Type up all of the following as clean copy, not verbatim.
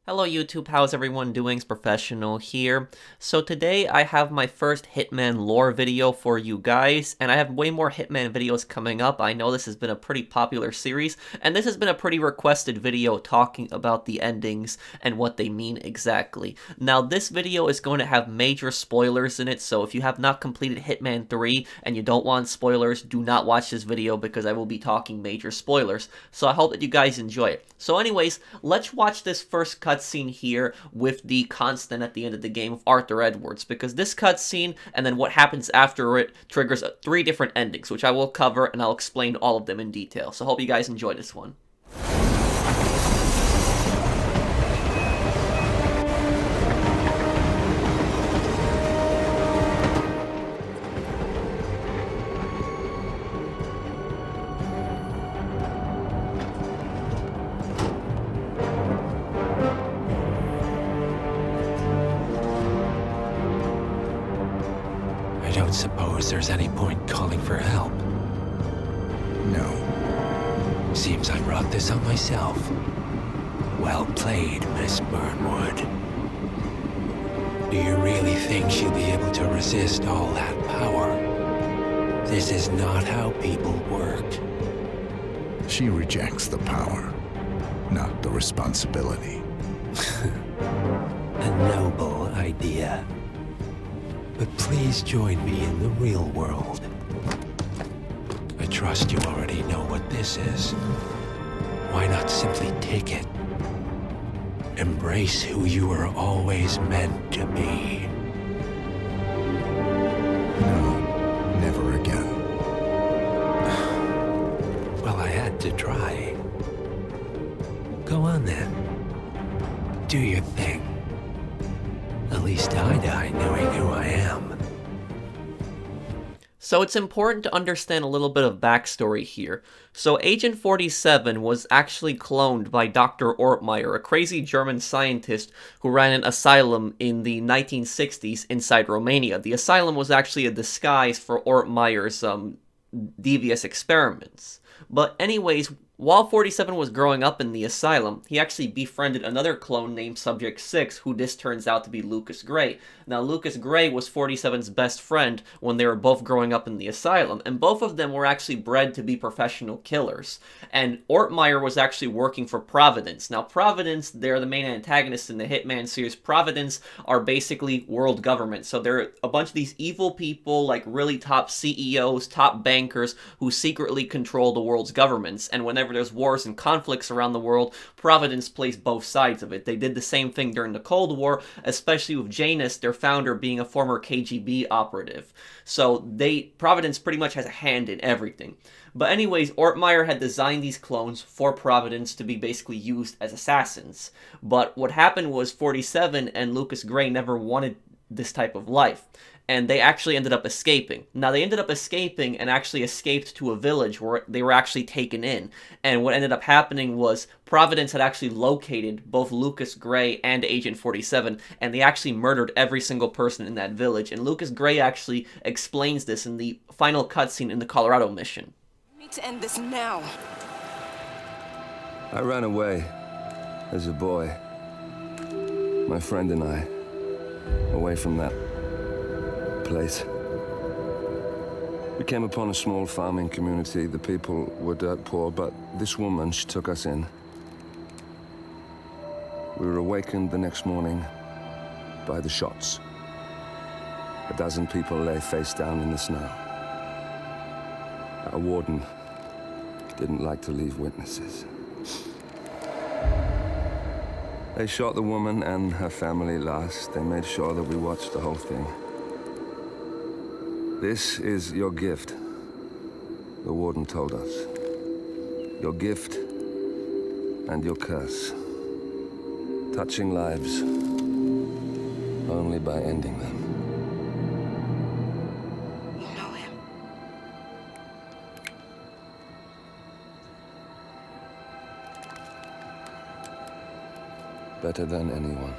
Hello YouTube, how's everyone doing? It's Professional here. So today I have my first Hitman lore video for you guys, and I have way more Hitman videos coming up. I know this has been a pretty popular series, and this has been a pretty requested video talking about the endings and what they mean exactly. Now this video is going to have major spoilers in it, so if you have not completed Hitman 3 and you don't want spoilers, do not watch this video because I will be talking major spoilers. So I hope that you guys enjoy it. So anyways, let's watch this first cutscene here with the constant at the end of the game of Arthur Edwards, because this cutscene and then what happens after it triggers 3 different endings, which I will cover and I'll explain all of them in detail. So hope you guys enjoy this one. I don't suppose there's any point calling for help. No. Seems I brought this on myself. Well played, Miss Burnwood. Do you really think she'll be able to resist all that power? This is not how people work. She rejects the power, not the responsibility. A noble idea. But please join me in the real world. I trust you already know what this is. Why not simply take it? Embrace who you were always meant to be. No, never again. Well, I had to try. Go on then. Do your thing. At least I die knowing who I am. So it's important to understand a little bit of backstory here. So Agent 47 was actually cloned by Dr. Ortmeyer, a crazy German scientist who ran an asylum in the 1960s inside Romania. The asylum was actually a disguise for Ortmeyer's devious experiments. But anyways, while 47 was growing up in the asylum, he actually befriended another clone named Subject 6, who this turns out to be Lucas Gray. Now, Lucas Gray was 47's best friend when they were both growing up in the asylum, and both of them were actually bred to be professional killers. And Ortmeyer was actually working for Providence. Now, Providence, they're the main antagonists in the Hitman series. Providence are basically world government, so they're a bunch of these evil people, like really top CEOs, top bankers, who secretly control the world's governments, and whenever there's wars and conflicts around the world, Providence plays both sides of it. They did the same thing during the Cold War, especially with Janus, their founder, being a former KGB operative. So Providence pretty much has a hand in everything. But anyways, Ortmeyer had designed these clones for Providence to be basically used as assassins. But what happened was 47 and Lucas Gray never wanted this type of life, and they actually ended up escaping. Now, they ended up escaping and actually escaped to a village where they were actually taken in. And what ended up happening was Providence had actually located both Lucas Gray and Agent 47, and they actually murdered every single person in that village. And Lucas Gray actually explains this in the final cutscene in the Colorado mission. We need to end this now. I ran away as a boy. My friend and I, away from that place. We came upon a small farming community. The people were dirt poor, but this woman, she took us in. We were awakened the next morning by the shots. A dozen people lay face down in the snow. Our warden didn't like to leave witnesses. They shot the woman and her family last. They made sure that we watched the whole thing. This is your gift, the warden told us. Your gift and your curse. Touching lives only by ending them. You know him. Better than anyone.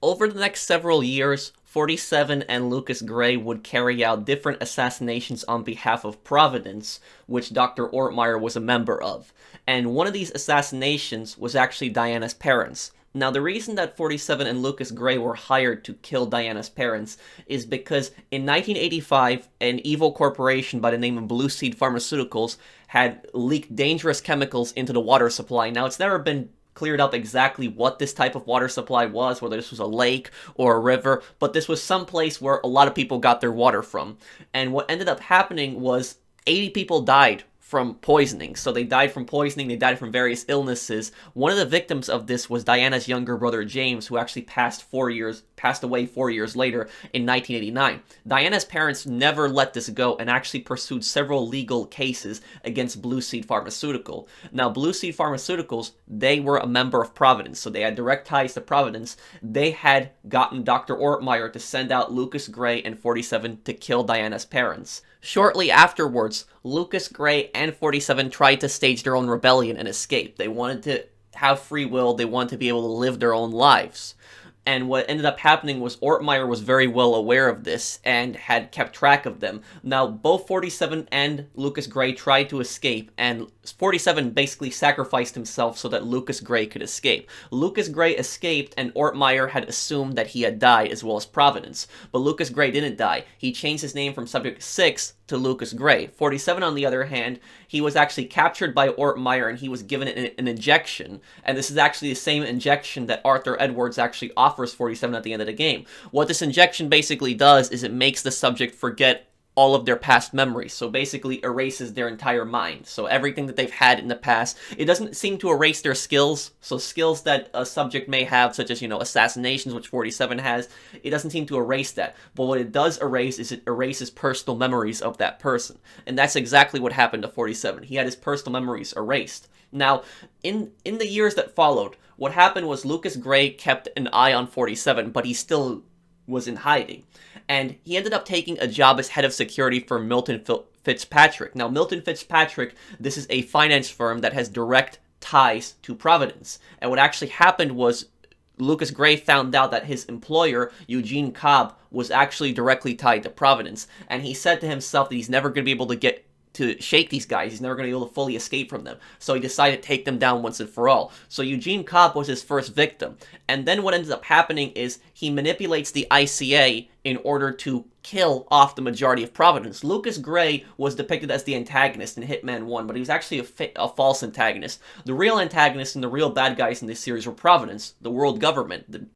Over the next several years, 47 and Lucas Gray would carry out different assassinations on behalf of Providence, which Dr. Ortmeyer was a member of. And one of these assassinations was actually Diana's parents. Now, the reason that 47 and Lucas Gray were hired to kill Diana's parents is because in 1985, an evil corporation by the name of Blue Seed Pharmaceuticals had leaked dangerous chemicals into the water supply. Now, it's never been cleared up exactly what this type of water supply was, whether this was a lake or a river, but this was some place where a lot of people got their water from. And what ended up happening was 80 people died from poisoning. So they died from poisoning, they died from various illnesses. One of the victims of this was Diana's younger brother James, who actually passed away 4 years later in 1989. Diana's parents never let this go and actually pursued several legal cases against Blue Seed Pharmaceutical. Now, Blue Seed Pharmaceuticals, they were a member of Providence, so they had direct ties to Providence. They had gotten Dr. Ortmeyer to send out Lucas Gray and 47 to kill Diana's parents. Shortly afterwards, Lucas Gray and 47 tried to stage their own rebellion and escape. They wanted to have free will, they wanted to be able to live their own lives. And what ended up happening was Ortmeyer was very well aware of this and had kept track of them. Now, both 47 and Lucas Gray tried to escape, and 47 basically sacrificed himself so that Lucas Gray could escape. Lucas Gray escaped, and Ortmeyer had assumed that he had died, as well as Providence. But Lucas Gray didn't die. He changed his name from Subject 6 to Lucas Gray. 47, on the other hand, he was actually captured by Ortmeyer, and he was given an injection. And this is actually the same injection that Arthur Edwards actually offers 47 at the end of the game. What this injection basically does is it makes the subject forget all of their past memories, so basically erases their entire mind. So everything that they've had in the past, it doesn't seem to erase their skills, so skills that a subject may have, such as, assassinations, which 47 has, it doesn't seem to erase that. But what it does erase is it erases personal memories of that person. And that's exactly what happened to 47. He had his personal memories erased. Now, in the years that followed, what happened was Lucas Gray kept an eye on 47, but he still was in hiding. And he ended up taking a job as head of security for Milton Fitzpatrick. Now, Milton Fitzpatrick, this is a finance firm that has direct ties to Providence. And what actually happened was Lucas Gray found out that his employer, Eugene Cobb, was actually directly tied to Providence. And he said to himself that he's never going to be able to shake these guys. He's never going to be able to fully escape from them. So he decided to take them down once and for all. So Eugene Cobb was his first victim. And then what ends up happening is he manipulates the ICA in order to kill off the majority of Providence. Lucas Gray was depicted as the antagonist in Hitman 1, but he was actually a false antagonist. The real antagonists and the real bad guys in this series were Providence, the world government.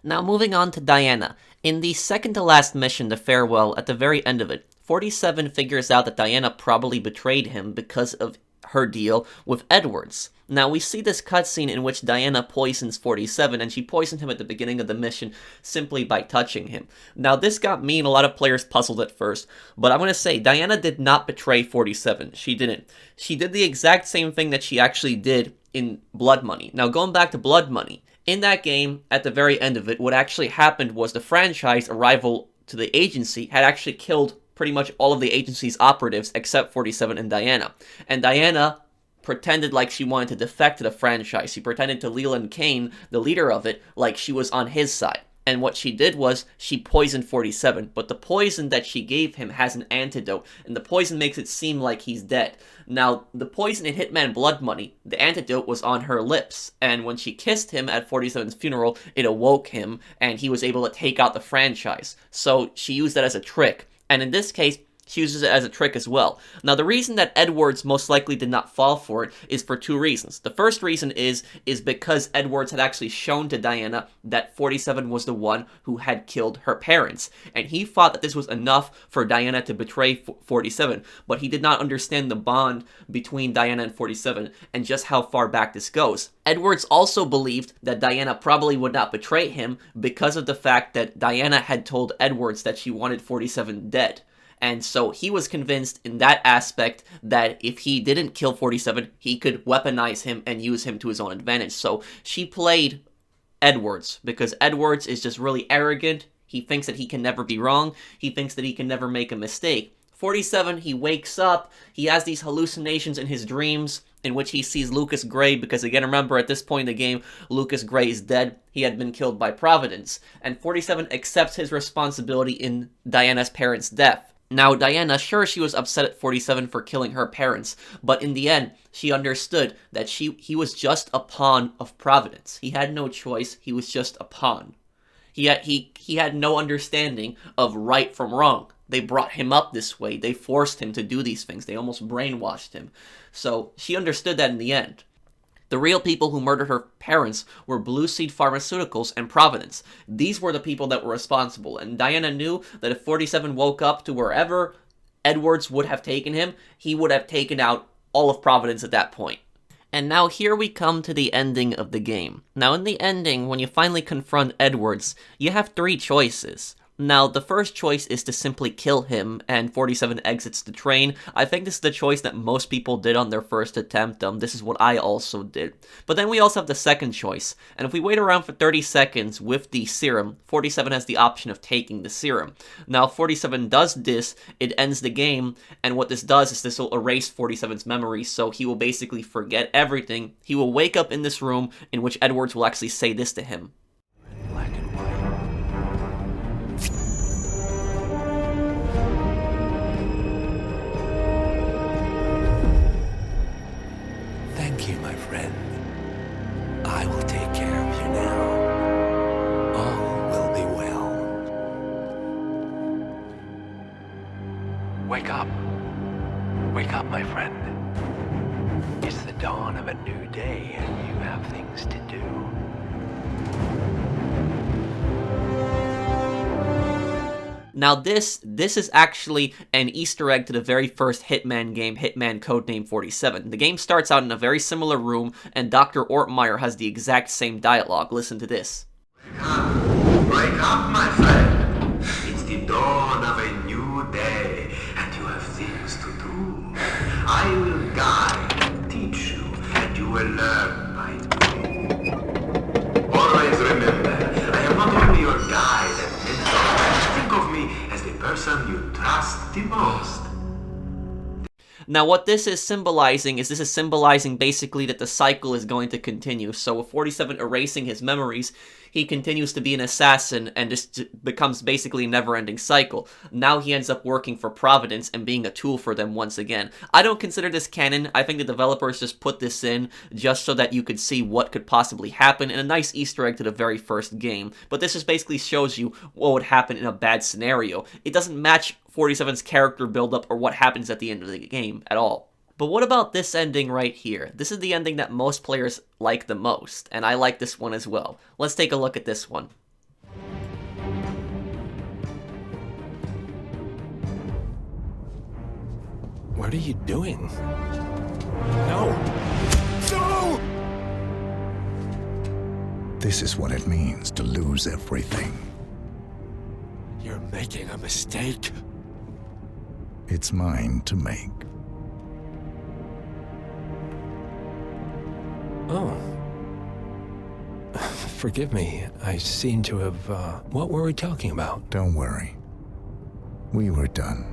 Now, moving on to Diana. In the second to last mission, the farewell, at the very end of it, 47 figures out that Diana probably betrayed him because of her deal with Edwards. Now, we see this cutscene in which Diana poisons 47, and she poisoned him at the beginning of the mission simply by touching him. Now, this got me and a lot of players puzzled at first, but I'm going to say, Diana did not betray 47. She didn't. She did the exact same thing that she actually did in Blood Money. Now, going back to Blood Money, in that game, at the very end of it, what actually happened was the franchise arrival to the agency had actually killed pretty much all of the agency's operatives except 47 and Diana. And Diana pretended like she wanted to defect to the franchise. She pretended to Leland Kane, the leader of it, like she was on his side. And what she did was she poisoned 47, but the poison that she gave him has an antidote, and the poison makes it seem like he's dead. Now, the poison in Hitman Blood Money, the antidote was on her lips, and when she kissed him at 47's funeral, it awoke him, and he was able to take out the franchise. So she used that as a trick. And in this case, she uses it as a trick as well. Now, the reason that Edwards most likely did not fall for it is for two reasons. The first reason is because Edwards had actually shown to Diana that 47 was the one who had killed her parents. And he thought that this was enough for Diana to betray 47. But he did not understand the bond between Diana and 47 and just how far back this goes. Edwards also believed that Diana probably would not betray him because of the fact that Diana had told Edwards that she wanted 47 dead. And so he was convinced in that aspect that if he didn't kill 47, he could weaponize him and use him to his own advantage. So she played Edwards because Edwards is just really arrogant. He thinks that he can never be wrong. He thinks that he can never make a mistake. 47, he wakes up, he has these hallucinations in his dreams, in which he sees Lucas Gray, because again, remember, at this point in the game, Lucas Gray is dead. He had been killed by Providence, and 47 accepts his responsibility in Diana's parents' death. Now, Diana, sure, she was upset at 47 for killing her parents, but in the end, she understood that he was just a pawn of Providence. He had no choice, he was just a pawn. He had no understanding of right from wrong. They brought him up this way, they forced him to do these things, they almost brainwashed him. So, she understood that in the end. The real people who murdered her parents were Blue Seed Pharmaceuticals and Providence. These were the people that were responsible, and Diana knew that if 47 woke up to wherever Edwards would have taken him, he would have taken out all of Providence at that point. And now here we come to the ending of the game. Now in the ending, when you finally confront Edwards, you have 3 choices. Now, the first choice is to simply kill him, and 47 exits the train. I think this is the choice that most people did on their first attempt. This is what I also did. But then we also have the second choice, and if we wait around for 30 seconds with the serum, 47 has the option of taking the serum. Now, if 47 does this, it ends the game, and what this does is this will erase 47's memory, so he will basically forget everything. He will wake up in this room in which Edwards will actually say this to him. Black and white. Thank you, my friend. I will take care of you now. All will be well. Wake up. Wake up, my friend. It's the dawn of a new day, and you have things to do. Now this is actually an Easter egg to the very first Hitman game, Hitman Codename 47. The game starts out in a very similar room, and Dr. Ortmeyer has the exact same dialogue. Listen to this. Wake up, my friend. It's the dawn of a new day, and you have things to do. I will guide and teach you, and you will learn by doing. Always remember, I am not only your guide and mentor. Think of me as the person you trust the most. Now what this is symbolizing basically that the cycle is going to continue. So with 47 erasing his memories, he continues to be an assassin and just becomes basically a never-ending cycle. Now he ends up working for Providence and being a tool for them once again. I don't consider this canon. I think the developers just put this in just so that you could see what could possibly happen, and a nice Easter egg to the very first game. But this just basically shows you what would happen in a bad scenario. It doesn't match 47's character build-up or what happens at the end of the game at all. But what about this ending right here? This is the ending that most players like the most, and I like this one as well. Let's take a look at this one. What are you doing? No! No! This is what it means to lose everything. You're making a mistake. It's mine to make. Oh. Forgive me. I seem to have, what were we talking about? Don't worry. We were done.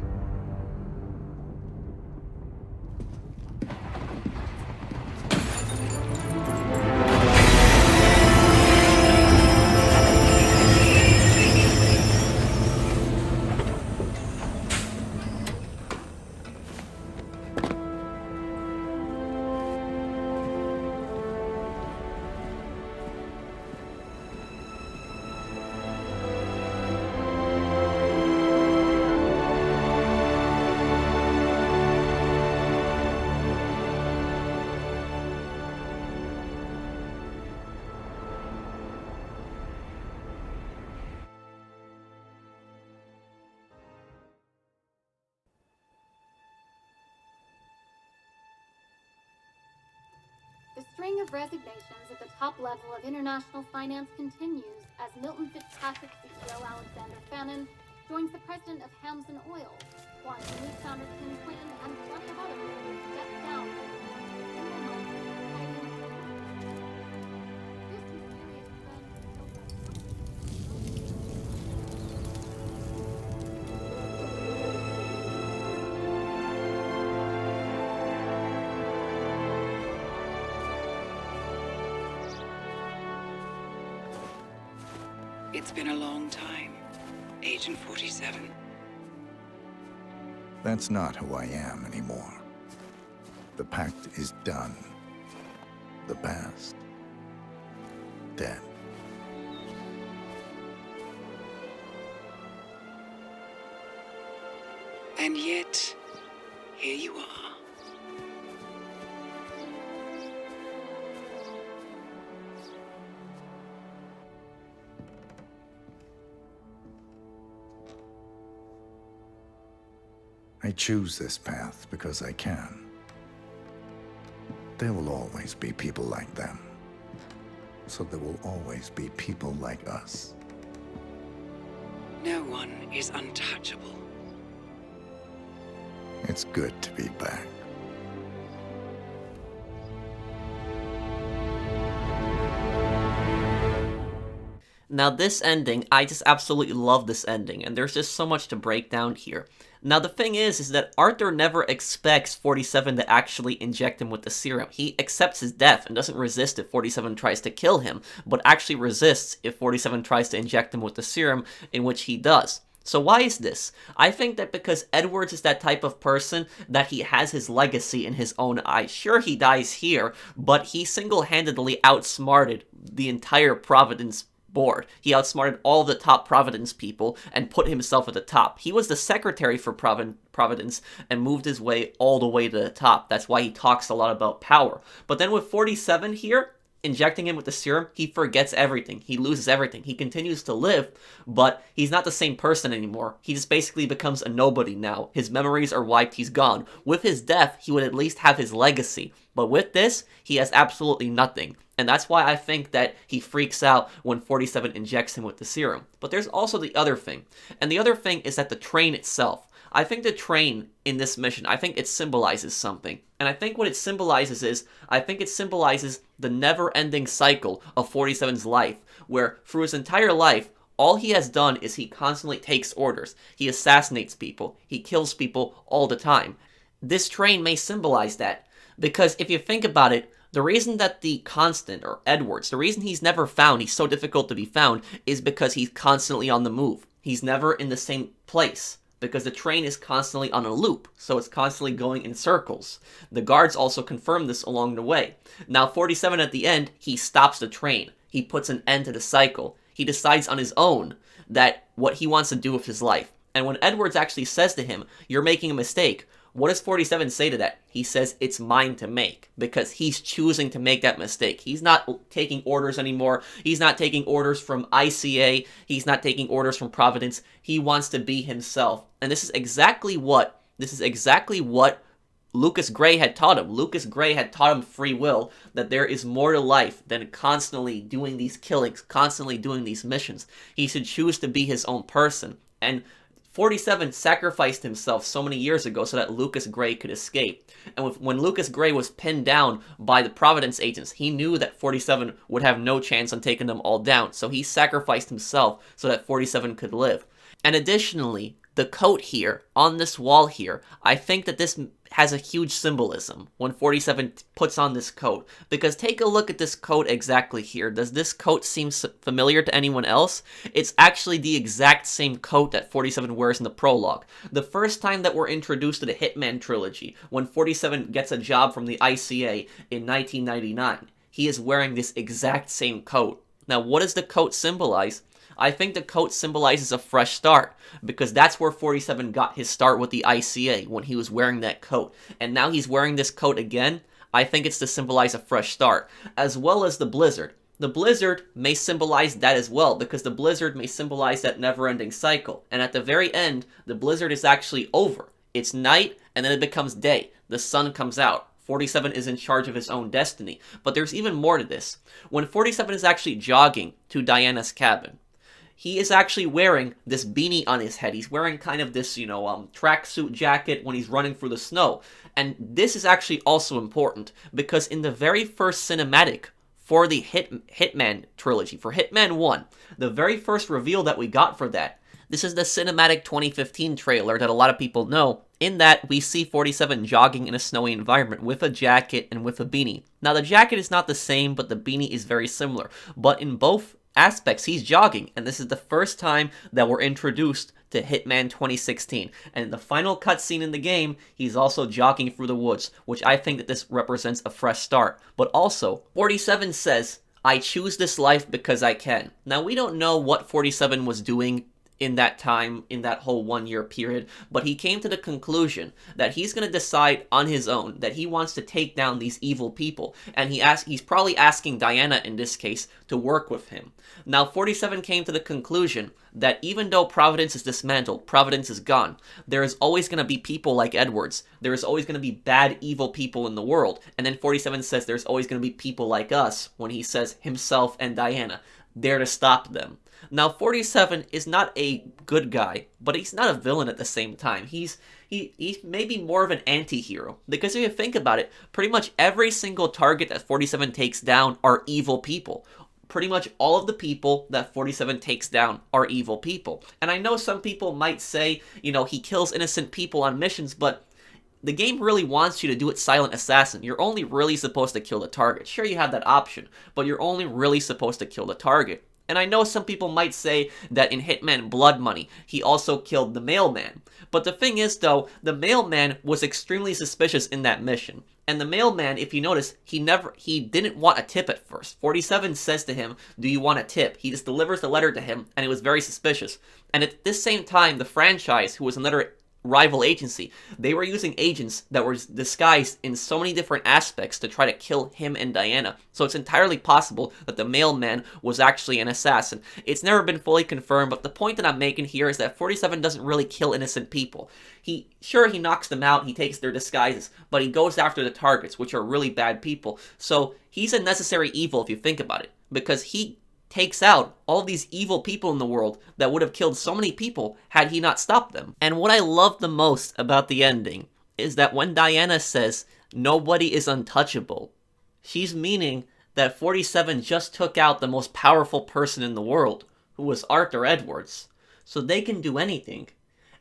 The string of resignations at the top level of international finance continues as Milton Fitzpatrick CEO Alexander Fannin joins the president of Hamson Oil, Quantum Leap founder Tim Clinton, and plenty of other people step down. It's been a long time, Agent 47. That's not who I am anymore. The pact is done. The past, dead. And yet, here you are. I choose this path because I can. There will always be people like them. So there will always be people like us. No one is untouchable. It's good to be back. Now this ending, I just absolutely love this ending, and there's just so much to break down here. Now the thing is that Arthur never expects 47 to actually inject him with the serum. He accepts his death and doesn't resist if 47 tries to kill him, but actually resists if 47 tries to inject him with the serum, in which he does. So why is this? I think that because Edwards is that type of person that he has his legacy in his own eyes. Sure, he dies here, but he single-handedly outsmarted the entire Providence board. He outsmarted all the top Providence people and put himself at the top. He was the secretary for Providence and moved his way all the way to the top. That's why he talks a lot about power. But then with 47 here, injecting him with the serum, he forgets everything. He loses everything. He continues to live, but he's not the same person anymore. He just basically becomes a nobody now. His memories are wiped. He's gone. With his death, he would at least have his legacy. But with this, he has absolutely nothing. And that's why I think that he freaks out when 47 injects him with the serum. But there's also the other thing. And the other thing is that the train itself. I think the train in this mission, I think it symbolizes something. And I think what it symbolizes is, I think it symbolizes the never-ending cycle of 47's life, where through his entire life, all he has done is he constantly takes orders. He assassinates people. He kills people all the time. This train may symbolize that, because if you think about it, the reason that the Constant, or Edwards, the reason he's never found, he's so difficult to be found, is because he's constantly on the move. He's never in the same place, because the train is constantly on a loop, so it's constantly going in circles. The guards also confirm this along the way. Now, 47 at the end, he stops the train. He puts an end to the cycle. He decides on his own that what he wants to do with his life. And when Edwards actually says to him, "You're making a mistake," what does 47 say to that? He says, "It's mine to make," because he's choosing to make that mistake. He's not taking orders anymore. He's not taking orders from ICA. He's not taking orders from Providence. He wants to be himself. And this is exactly what Lucas Gray had taught him. Lucas Gray had taught him free will, that there is more to life than constantly doing these killings, constantly doing these missions. He should choose to be his own person. And 47 sacrificed himself so many years ago so that Lucas Gray could escape. And when Lucas Gray was pinned down by the Providence agents, he knew that 47 would have no chance on taking them all down. So he sacrificed himself so that 47 could live. And additionally, the coat here, on this wall here, I think that this has a huge symbolism when 47 puts on this coat. Because take a look at this coat exactly here. Does this coat seem familiar to anyone else? It's actually the exact same coat that 47 wears in the prologue. The first time that we're introduced to the Hitman trilogy, when 47 gets a job from the ICA in 1999, he is wearing this exact same coat. Now, what does the coat symbolize? I think the coat symbolizes a fresh start, because that's where 47 got his start with the ICA, when he was wearing that coat. And now he's wearing this coat again. I think it's to symbolize a fresh start, as well as the blizzard. The blizzard may symbolize that as well, because the blizzard may symbolize that never-ending cycle. And at the very end, the blizzard is actually over. It's night, and then it becomes day. The sun comes out. 47 is in charge of his own destiny. But there's even more to this. When 47 is actually jogging to Diana's cabin, he is actually wearing this beanie on his head. He's wearing kind of this, tracksuit jacket when he's running through the snow. And this is actually also important, because in the very first cinematic for the Hitman trilogy, for Hitman 1, the very first reveal that we got for that, this is the cinematic 2015 trailer that a lot of people know. In that, we see 47 jogging in a snowy environment with a jacket and with a beanie. Now, the jacket is not the same, but the beanie is very similar. But in both aspects, he's jogging, and this is the first time that we're introduced to Hitman 2016. And in the final cutscene in the game, he's also jogging through the woods, which I think that this represents a fresh start. But also, 47 says, "I choose this life because I can." Now, we don't know what 47 was doing in that time, in that whole 1 year period, but he came to the conclusion that he's going to decide on his own that he wants to take down these evil people, and he's probably asking Diana in this case to work with him. Now 47 came to the conclusion that even though Providence is dismantled, Providence is gone, there is always going to be people like Edwards, there is always going to be bad, evil people in the world, and then 47 says there's always going to be people like us, when he says himself and Diana, there to stop them. Now, 47 is not a good guy, but he's not a villain at the same time. He's maybe more of an anti-hero. Because if you think about it, pretty much every single target that 47 takes down are evil people. Pretty much all of the people that 47 takes down are evil people. And I know some people might say, you know, he kills innocent people on missions, but the game really wants you to do it silent assassin. You're only really supposed to kill the target. Sure, you have that option, but you're only really supposed to kill the target. And I know some people might say that in Hitman Blood Money, he also killed the mailman. But the thing is, though, the mailman was extremely suspicious in that mission. And the mailman, if you notice, he didn't want a tip at first. 47 says to him, "Do you want a tip?" He just delivers the letter to him, and it was very suspicious. And at this same time, the franchise, who was another rival agency, they were using agents that were disguised in so many different aspects to try to kill him and Diana. So it's entirely possible that the mailman was actually an assassin. It's never been fully confirmed, but the point that I'm making here is that 47 doesn't really kill innocent people. He knocks them out, he takes their disguises, but he goes after the targets, which are really bad people. So he's a necessary evil if you think about it, because he takes out all these evil people in the world that would have killed so many people had he not stopped them. And what I love the most about the ending is that when Diana says, "Nobody is untouchable," she's meaning that 47 just took out the most powerful person in the world, who was Arthur Edwards. So they can do anything.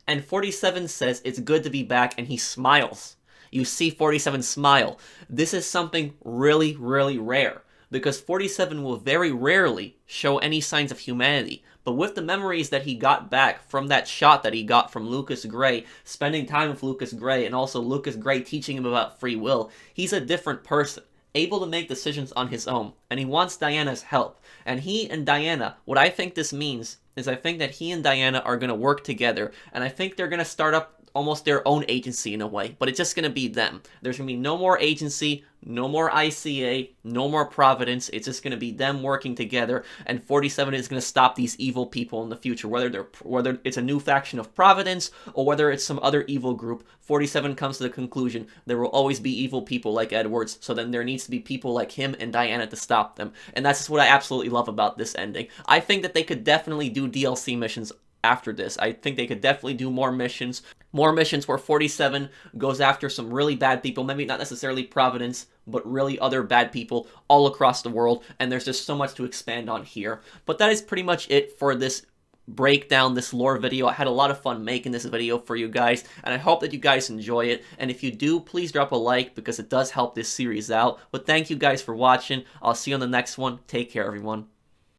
And 47 says it's good to be back, and he smiles. You see 47 smile. This is something really, really rare, because 47 will very rarely show any signs of humanity. But with the memories that he got back from that shot that he got from Lucas Gray, spending time with Lucas Gray, and also Lucas Gray teaching him about free will, he's a different person, able to make decisions on his own, and he wants Diana's help. And he and Diana, what I think this means is I think that he and Diana are going to work together, and I think they're going to start up almost their own agency in a way, but it's just going to be them. There's going to be no more agency, no more ICA, no more Providence. It's just going to be them working together, and 47 is going to stop these evil people in the future, whether it's a new faction of Providence or whether it's some other evil group. 47 comes to the conclusion there will always be evil people like Edwards, so then there needs to be people like him and Diana to stop them. And that's just what I absolutely love about this ending. I think that they could definitely do DLC missions after this. I think they could definitely do more missions where 47 goes after some really bad people, maybe not necessarily Providence, but really other bad people all across the world, and there's just so much to expand on here. But that is pretty much it for this breakdown, this lore video. I had a lot of fun making this video for you guys, and I hope that you guys enjoy it, and if you do, please drop a like, because it does help this series out. But thank you guys for watching. I'll see you on the next one. Take care, everyone.